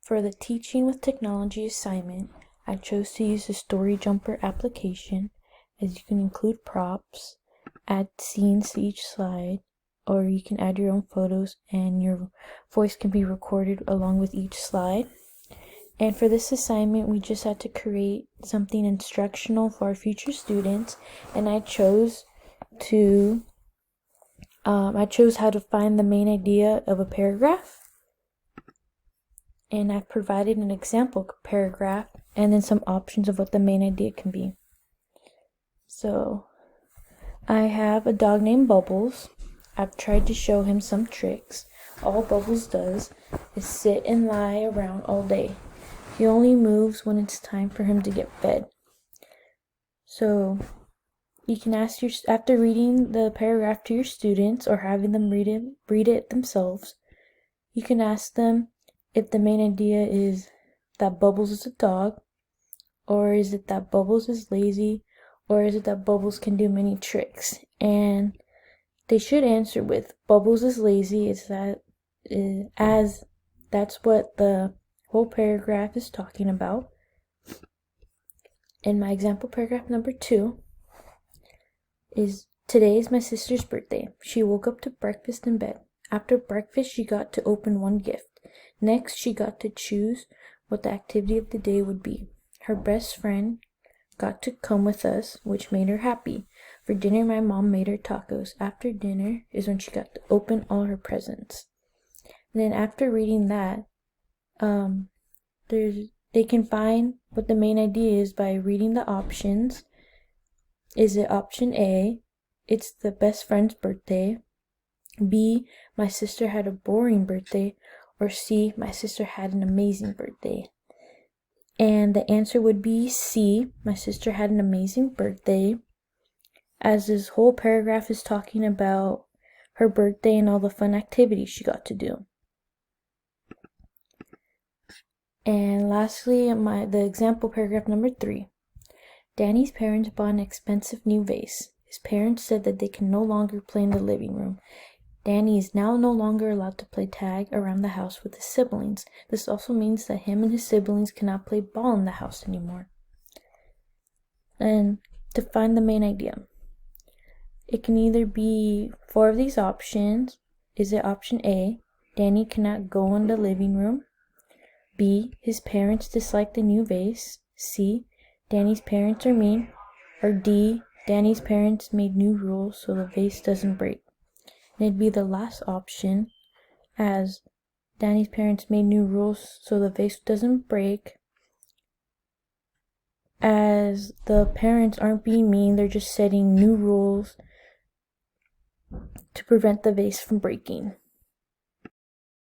For the Teaching with Technology assignment, I chose to use the Story Jumper application, as you can include props, add scenes to each slide, or you can add your own photos and your voice can be recorded along with each slide. And for this assignment, we just had to create something instructional for our future students, and I chose how to find the main idea of a paragraph. And I've provided an example paragraph and then some options of what the main idea can be. So I have a dog named Bubbles. I've tried to show him some tricks. All Bubbles does is sit and lie around all day. He only moves when it's time for him to get fed. So you can ask after reading the paragraph to your students or having them read it themselves, you can ask them if the main idea is that Bubbles is a dog, or is it that Bubbles is lazy, or is it that Bubbles can do many tricks? And they should answer with Bubbles is lazy, as that's what the whole paragraph is talking about. And my example paragraph number 2 is, today is my sister's birthday. She woke up to breakfast in bed. After breakfast, she got to open one gift. Next, she got to choose what the activity of the day would be. Her best friend got to come with us, which made her happy. For dinner, my mom made her tacos. After dinner is when she got to open all her presents. And then after reading that, they can find what the main idea is by reading the options. Is it option A, it's the best friend's birthday? B, my sister had a boring birthday? Or C, my sister had an amazing birthday? And the answer would be C, my sister had an amazing birthday, as this whole paragraph is talking about her birthday and all the fun activities she got to do. And lastly, the example paragraph number 3. Danny's parents bought an expensive new vase. His parents said that they can no longer play in the living room. Danny is now no longer allowed to play tag around the house with his siblings. This also means that him and his siblings cannot play ball in the house anymore. And to find the main idea, it can either be 4 of these options. Is it option A, Danny cannot go in the living room? B, his parents dislike the new vase? C, Danny's parents are mean? Or D, Danny's parents made new rules so the vase doesn't break? And it'd be the last option, as Danny's parents made new rules so the vase doesn't break, as the parents aren't being mean, they're just setting new rules to prevent the vase from breaking.